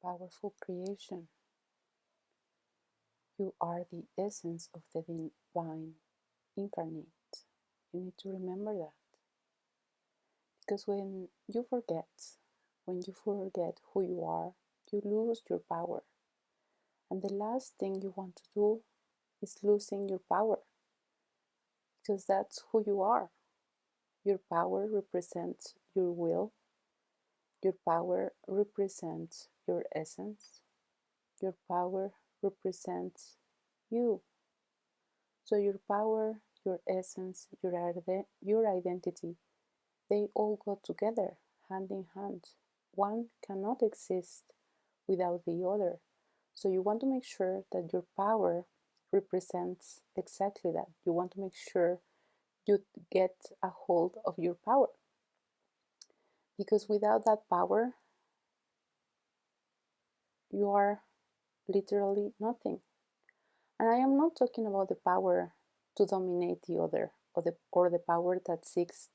powerful creation. You are the essence of the divine incarnate. You need to remember that. Because when you forget who you are, you lose your power. And the last thing you want to do is losing your power. Because that's who you are. Your power represents your will. Your power represents your essence. Your power represents you. So your power, your essence, your identity, they all go together, hand in hand. One cannot exist without the other. So you want to make sure that your power represents exactly that. You want to make sure you get a hold of your power. Because without that power, you are literally nothing. And I am not talking about the power to dominate the other, or the power that seeks,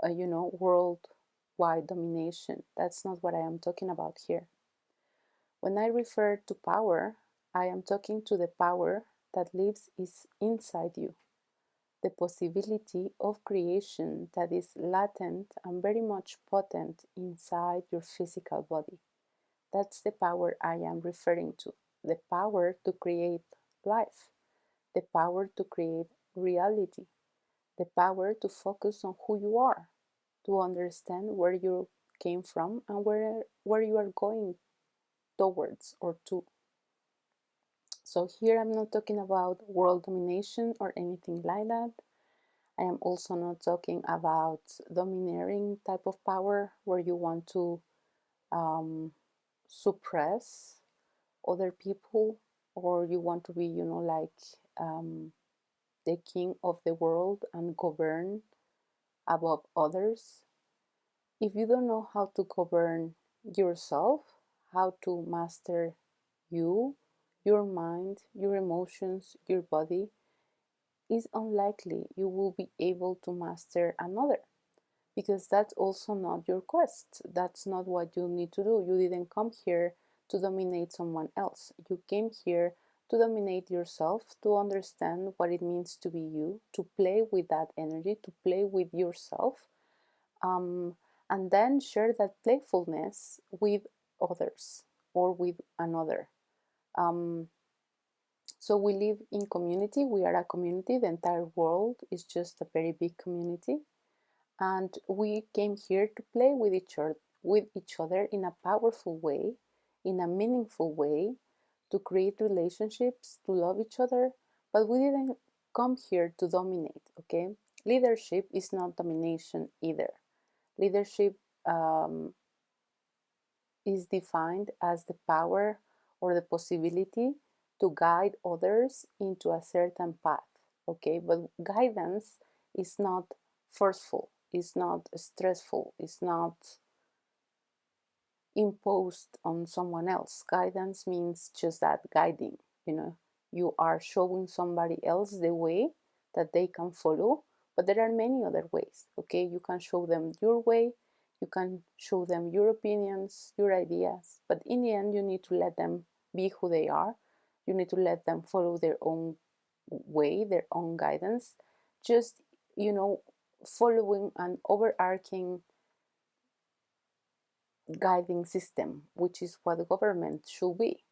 worldwide domination. That's not what I am talking about here. When I refer to power, I am talking to the power that lives inside you, the possibility of creation that is latent and very much potent inside your physical body. That's the power I am referring to, the power to create life, the power to create reality, the power to focus on who you are, to understand where you came from and where you are going towards or to. So here I'm not talking about world domination or anything like that. I am also not talking about domineering type of power where you want to suppress other people, or you want to be, like the king of the world and govern above others. If you don't know how to govern yourself, how to master you, your mind, your emotions, your body, it's unlikely you will be able to master another, because that's also not your quest. That's not what you need to do. You didn't come here to dominate someone else. You came here to dominate yourself, to understand what it means to be you, to play with that energy, to play with yourself, and then share that playfulness with others or with another. Um, so we live in community. We are a community. The entire world is just a very big community, and we came here to play with each other in a powerful way, in a meaningful way, to create relationships, to love each other. But we didn't come here to dominate. Okay, leadership is not domination either. Leadership is defined as the power or the possibility to guide others into a certain path. Okay, but guidance is not forceful, it's not stressful, it's not imposed on someone else. Guidance means just that, guiding. You are showing somebody else the way that they can follow, but there are many other ways. Okay, you can show them your way, you can show them your opinions, your ideas, but in the end you need to let them be who they are. You need to let them follow their own way, their own guidance. Just, following an overarching guiding system, which is what the government should be.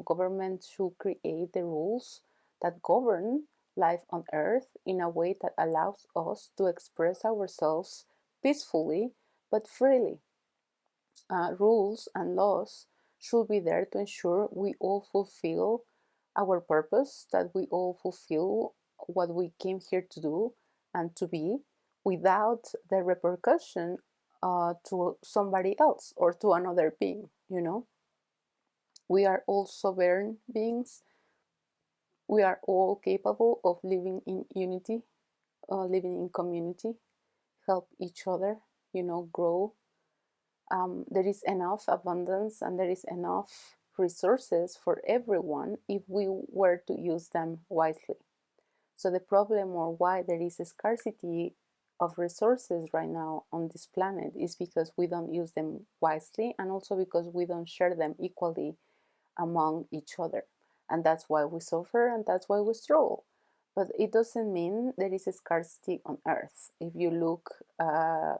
Government should create the rules that govern life on earth in a way that allows us to express ourselves peacefully but freely. Rules and laws should be there to ensure we all fulfill our purpose, that we all fulfill what we came here to do and to be, without the repercussion to somebody else or to another being. We are all sovereign beings. We are all capable of living in unity, living in community, help each other, grow. There is enough abundance and there is enough resources for everyone if we were to use them wisely. So the problem, or why there is a scarcity of resources right now on this planet is because we don't use them wisely, and also because we don't share them equally among each other. And that's why we suffer, and that's why we struggle. But it doesn't mean there is a scarcity on earth. If you look at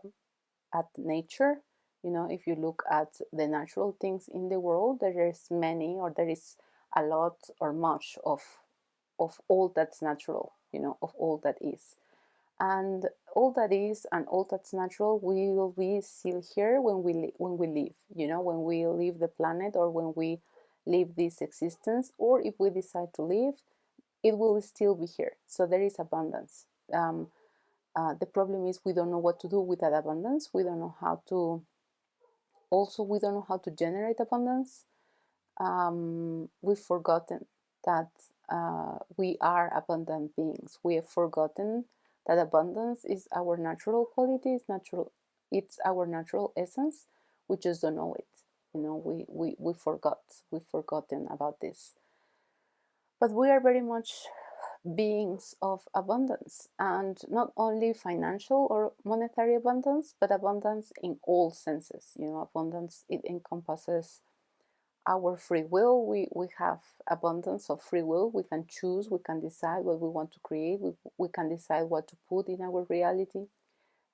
nature, if you look at the natural things in the world, there is many, or there is a lot or much of all that's natural, of all that is. And all that is and all that's natural will be still here when we live, when we leave the planet, or when we leave this existence, or if we decide to leave, it will still be here. So there is abundance. The problem is we don't know what to do with that abundance. We don't know how to. Also, we don't know how to generate abundance. We've forgotten that we are abundant beings. We have forgotten that abundance is our natural quality, it's our natural essence. We just don't know it. We've forgotten about this. But we are very much beings of abundance, and not only financial or monetary abundance, but abundance in all senses. Abundance, it encompasses our free will. We have abundance of free will. We can choose, we can decide what we want to create, we can decide what to put in our reality.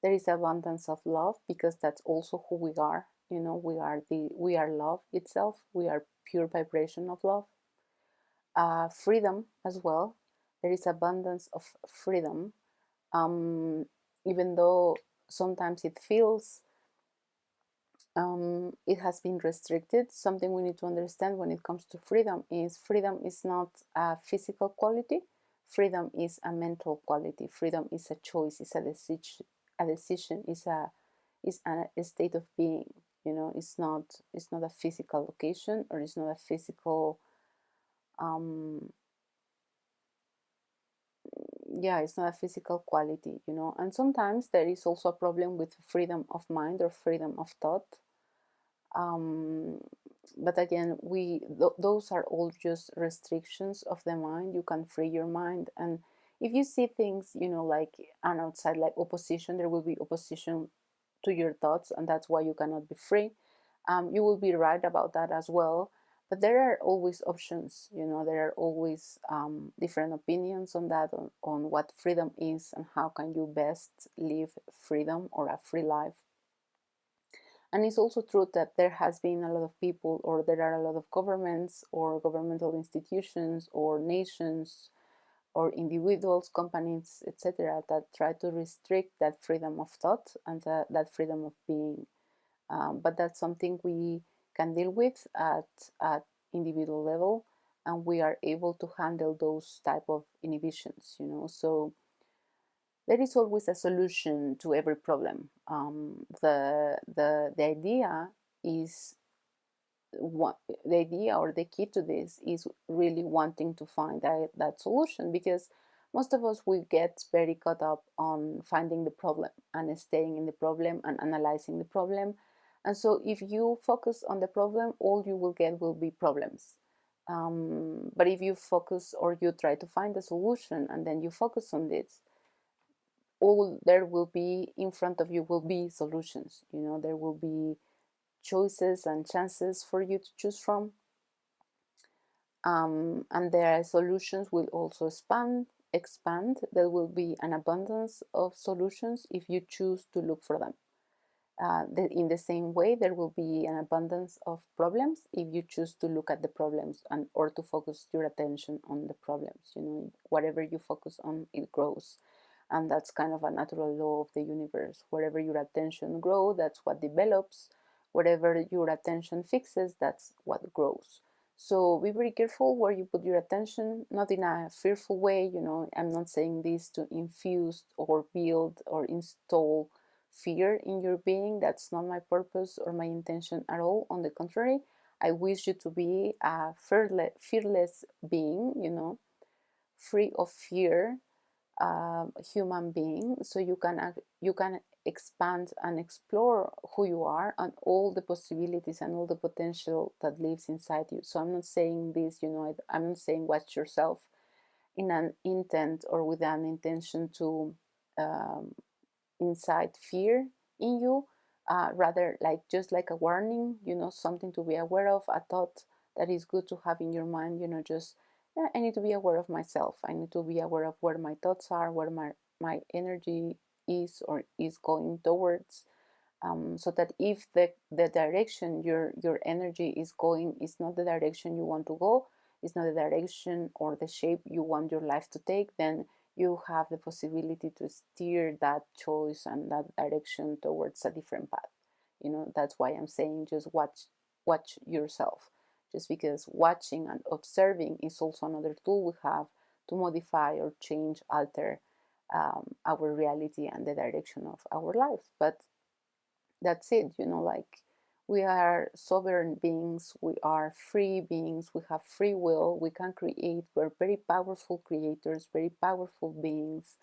There is abundance of love, because that's also who we are. We are love itself. We are pure vibration of love. Freedom as well. There is abundance of freedom, even though sometimes it feels it has been restricted. Something we need to understand when it comes to freedom is not a physical quality. Freedom is a mental quality. Freedom is a choice, is a decision. A decision is a state of being. It's not a physical location, or it's not a physical it's not a physical quality. And sometimes there is also a problem with freedom of mind or freedom of thought. But again, those are all just restrictions of the mind. You can free your mind, and if you see things, like an outside, like opposition, there will be opposition to your thoughts, and that's why you cannot be free. You will be right about that as well. But there are always options. There are always different opinions on that, on what freedom is, and how can you best live freedom or a free life. And it's also true that there has been a lot of people, or there are a lot of governments or governmental institutions or nations or individuals, companies, etc., that try to restrict that freedom of thought and that freedom of being. But that's something we can deal with at individual level, and we are able to handle those type of inhibitions. So there is always a solution to every problem. The idea is the idea, or the key to this, is really wanting to find that solution, because most of us, we get very caught up on finding the problem and staying in the problem and analyzing the problem. And so if you focus on the problem, all you will get will be problems. But if you focus, or you try to find the solution, and then you focus on this, all there will be in front of you will be solutions. There will be choices and chances for you to choose from. And their solutions will also expand. There will be an abundance of solutions if you choose to look for them. In the same way, there will be an abundance of problems if you choose to look at the problems, or to focus your attention on the problems. Whatever you focus on, it grows. And that's kind of a natural law of the universe. Wherever your attention grows, that's what develops. Whatever your attention fixes, that's what grows. So be very careful where you put your attention, not in a fearful way. I'm not saying this to infuse or build or install fear in your being. That's not my purpose or my intention at all. On the contrary, I wish you to be a fearless being, free of fear, human being, so you can expand and explore who you are and all the possibilities and all the potential that lives inside you. So I'm not saying this, I'm not saying watch yourself in an intent or with an intention to inside fear in you, rather like just like a warning, something to be aware of, a thought that is good to have in your mind, just, yeah, I need to be aware of myself. I need to be aware of where my thoughts are, where my energy is or is going towards, so that if the direction your energy is going is not the direction you want to go, is not the direction or the shape you want your life to take, then you have the possibility to steer that choice and that direction towards a different path. That's why I'm saying just watch yourself, just because watching and observing is also another tool we have to modify or change, alter our reality and the direction of our life. But that's it, like, we are sovereign beings, we are free beings, we have free will, we can create, we're very powerful creators, very powerful beings.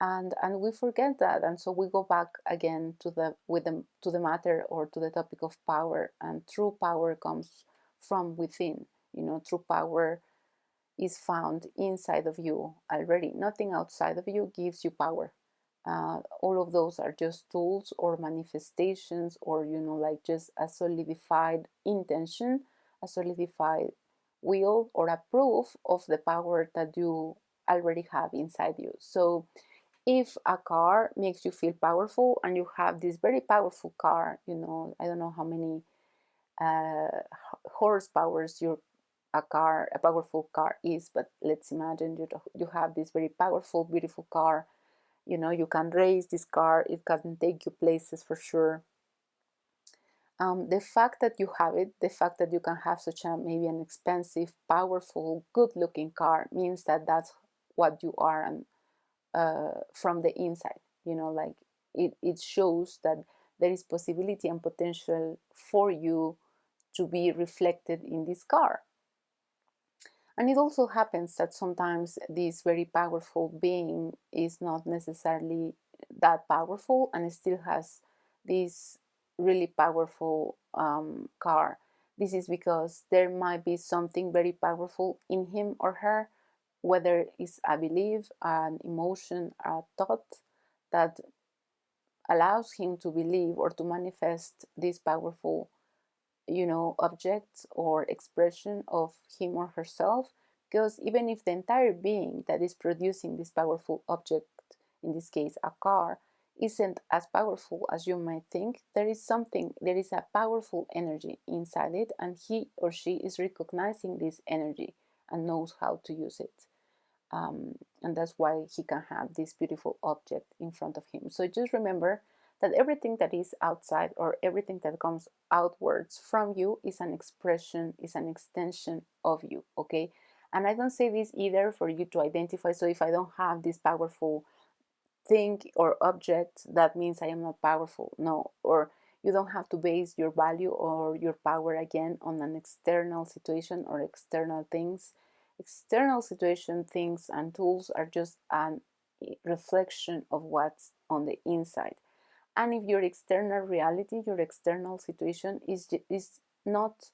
And we forget that, and so we go back again to the matter, or to the topic of power. And true power comes from within. True power is found inside of you already. Nothing outside of you gives you power. All of those are just tools or manifestations, or like just a solidified intention, a solidified will, or a proof of the power that you already have inside you. So if a car makes you feel powerful, and you have this very powerful car, I don't know how many uh, horsepowers a powerful car is, but let's imagine you have this very powerful, beautiful car. You can race this car, it can take you places for sure. The fact that you have it, the fact that you can have such a maybe an expensive, powerful, good looking car, means that that's what you are, and from the inside. Like, it shows that there is possibility and potential for you to be reflected in this car. And it also happens that sometimes this very powerful being is not necessarily that powerful, and still has this really powerful car. This is because there might be something very powerful in him or her, whether it's a belief, an emotion, a thought, that allows him to believe or to manifest this powerful, object or expression of him or herself. Because even if the entire being that is producing this powerful object, in this case a car, isn't as powerful as you might think, there is a powerful energy inside it, and he or she is recognizing this energy and knows how to use it. And that's why he can have this beautiful object in front of him. So just remember that everything that is outside, or everything that comes outwards from you, is an expression, is an extension of you, okay? And I don't say this either for you to identify. So if I don't have this powerful thing or object, that means I am not powerful. No. Or you don't have to base your value or your power again on an external situation or external things. External situation, things, and tools are just a reflection of what's on the inside. And if your external reality, your external situation is not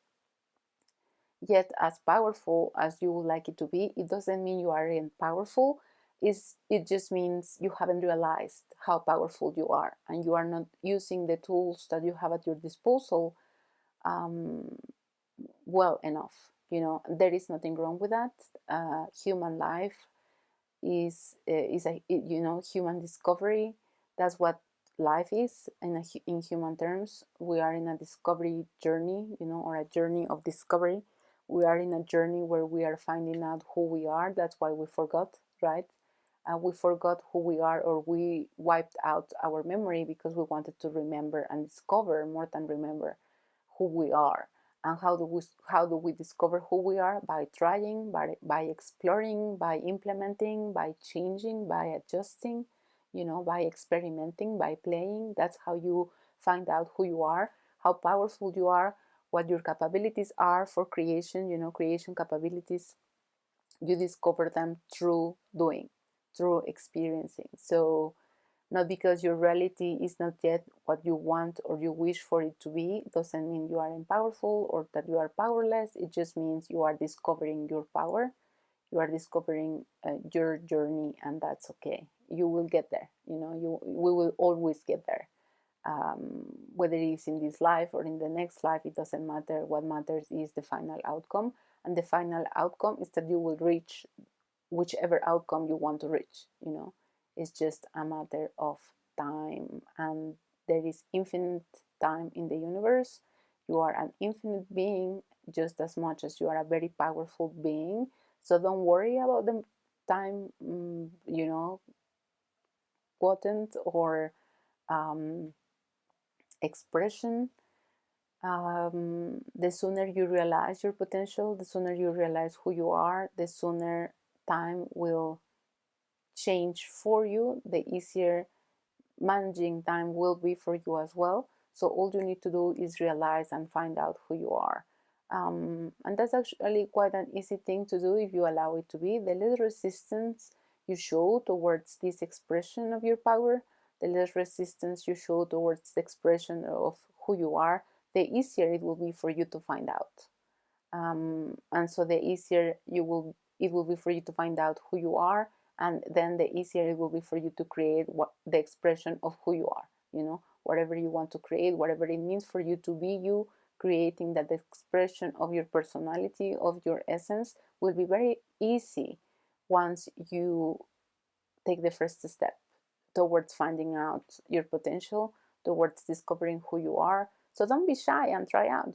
yet as powerful as you would like it to be, it doesn't mean you aren't powerful. It just means you haven't realized how powerful you are, and you are not using the tools that you have at your disposal um, well enough. There is nothing wrong with that. Human life is a, human discovery. That's what life is in human terms. We are in a discovery journey, or a journey of discovery. We are in a journey where we are finding out who we are. That's why we forgot, right? We forgot who we are, or we wiped out our memory because we wanted to remember and discover more than remember who we are. And how do we discover who we are? By trying, by exploring, by implementing, by changing, by adjusting, by experimenting, by playing. That's how you find out who you are, how powerful you are, what your capabilities are for creation. Creation capabilities, you discover them through doing, through experiencing. So not because your reality is not yet what you want or you wish for it to be, doesn't mean you are powerful or that you are powerless. It just means you are discovering your power. You are discovering your journey, and that's okay. You will get there. We will always get there. Whether it is in this life or in the next life, it doesn't matter. What matters is the final outcome, and the final outcome is that you will reach whichever outcome you want to reach. It's just a matter of time, and there is infinite time in the universe. You are an infinite being just as much as you are a very powerful being. So don't worry about the time, quotient or um, expression. The sooner you realize your potential, the sooner you realize who you are, the sooner time will change for you, the easier managing time will be for you as well. So all you need to do is realize and find out who you are. And that's actually quite an easy thing to do if you allow it to be. The less resistance you show towards this expression of your power, the less resistance you show towards the expression of who you are, the easier it will be for you to find out. And so the easier it will be for you to find out who you are, and then the easier it will be for you to create what the expression of who you are. Whatever you want to create, whatever it means for you to be you, creating that expression of your personality, of your essence, will be very easy once you take the first step towards finding out your potential, towards discovering who you are. So don't be shy and try out.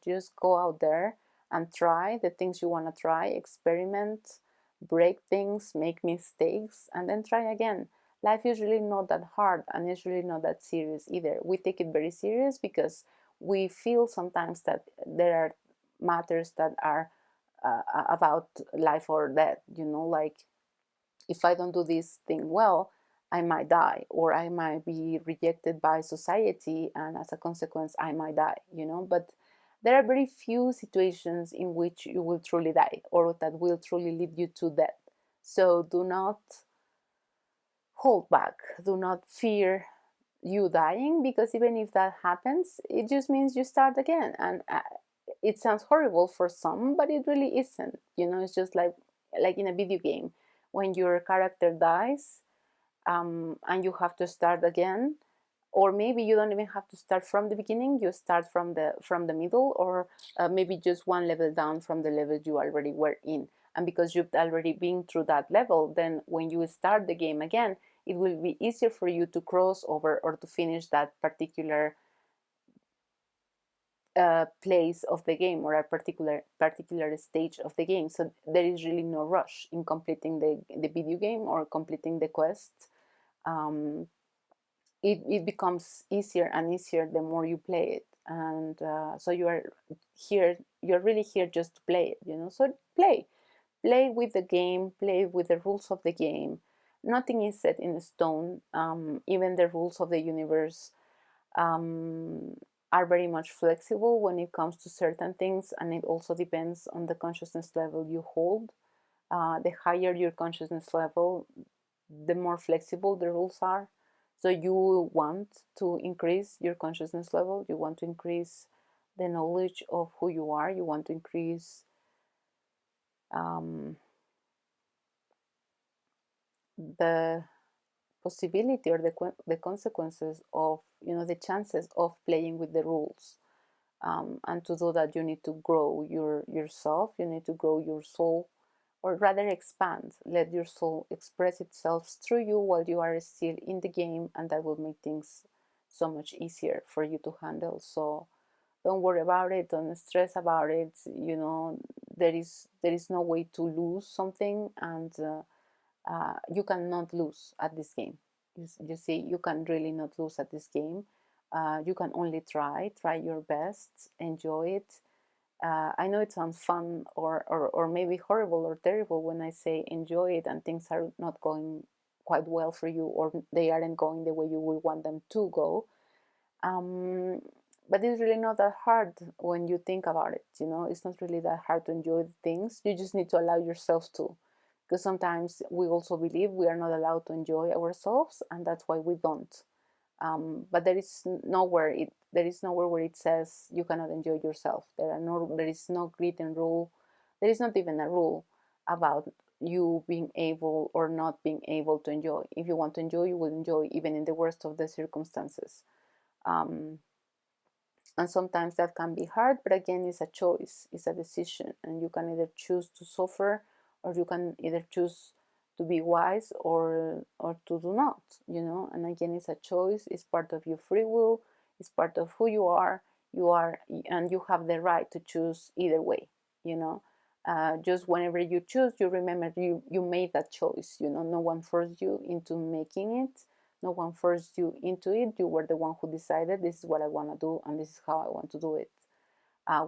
Just go out there and try the things you want to try, experiment, break things, make mistakes, and then try again. Life is really not that hard, and it's really not that serious either. We take it very serious because we feel sometimes that there are matters that are about life or death, like if I don't do this thing well, I might die, or I might be rejected by society, and as a consequence, I might die, But there are very few situations in which you will truly die or that will truly lead you to death. So do not hold back, do not fear you dying, because even if that happens, it just means you start again. And it sounds horrible for some, but it really isn't. It's just like in a video game when your character dies, and you have to start again, or maybe you don't even have to start from the beginning. You start from the middle, or maybe just one level down from the level you already were in. And because you've already been through that level, then when you start the game again, it will be easier for you to cross over or to finish that particular place of the game, or a particular stage of the game. So there is really no rush in completing the video game or completing the quest. um, it becomes easier and easier the more you play it. And so you're really here just to play it. So play with the game, play with the rules of the game. Nothing is set in stone. Even the rules of the universe um, are very much flexible when it comes to certain things, and it also depends on the consciousness level you hold. The higher your consciousness level, the more flexible the rules are. So you want to increase your consciousness level, you want to increase the knowledge of who you are, you want to increase um, the possibility or the consequences of, the chances of playing with the rules. And to do that, you need to grow yourself, you need to grow your soul, or rather expand. Let your soul express itself through you while you are still in the game, and that will make things so much easier for you to handle. So don't worry about it, don't stress about it. There is no way to lose something, and you cannot lose at this game. You see, you can really not lose at this game. You can only try your best, enjoy it. I know it sounds fun or maybe horrible or terrible when I say enjoy it and things are not going quite well for you, or they aren't going the way you would want them to go. Um, but it's really not that hard when you think about it. It's not really that hard to enjoy things. You just need to allow yourself to, because sometimes we also believe we are not allowed to enjoy ourselves, and that's why we don't. But there is nowhere where it says you cannot enjoy yourself. There is no written rule. There is not even a rule. about you being able or not being able to enjoy. If you want to enjoy, you will enjoy even in the worst of the circumstances. Um, and sometimes that can be hard, but again, it's a choice, it's a decision, and you can either choose to suffer, or you can either choose to be wise, or to do not, and again, it's a choice, it's part of your free will, it's part of who you are, and you have the right to choose either way. you know just whenever you choose, you remember you made that choice. No one forced you into making it. No one forced you into it. You were the one who decided, this is what I want to do, and this is how I want to do it.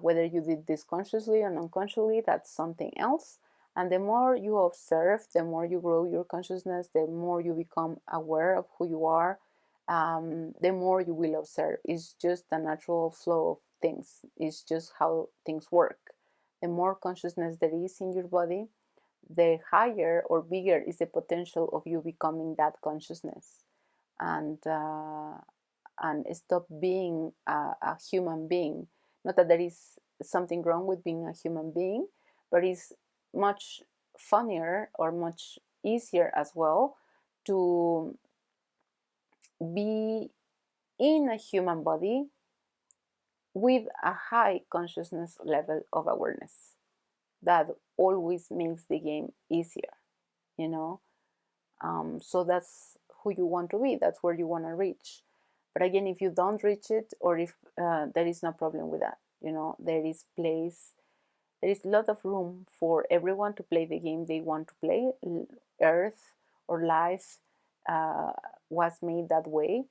Whether you did this consciously and unconsciously, that's something else. And the more you observe, the more you grow your consciousness, the more you become aware of who you are, the more you will observe. It's just a natural flow of things. It's just how things work. The more consciousness there is in your body, the higher or bigger is the potential of you becoming that consciousness. And stop being a human being. Not that there is something wrong with being a human being, but it's much funnier or much easier as well to be in a human body with a high consciousness level of awareness. That always makes the game easier, you know. So that's who you want to be. That's where you want to reach. But again, if you don't reach it, or if there is no problem with that, there is place, there is a lot of room for everyone to play the game they want to play. Earth or life uh, was made that way.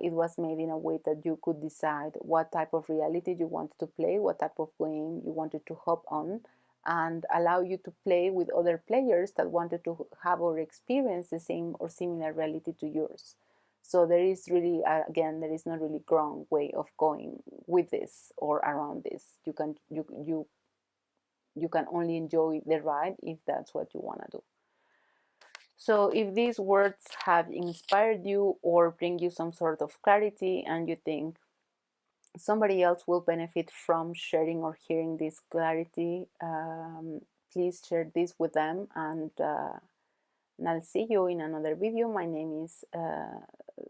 It was made in a way that you could decide what type of reality you wanted to play, what type of game you wanted to hop on, and allow you to play with other players that wanted to have or experience the same or similar reality to yours. So there is really, again, there is not really wrong way of going with this or around this. You can only enjoy the ride if that's what you want to do. So if these words have inspired you or bring you some sort of clarity, and you think somebody else will benefit from sharing or hearing this clarity, please share this with them, and I'll see you in another video. My name is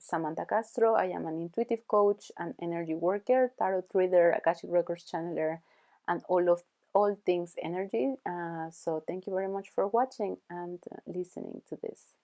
Samantha Castro. I am an intuitive coach, an energy worker, tarot reader, Akashic Records channeler, and all things energy. So thank you very much for watching and listening to this.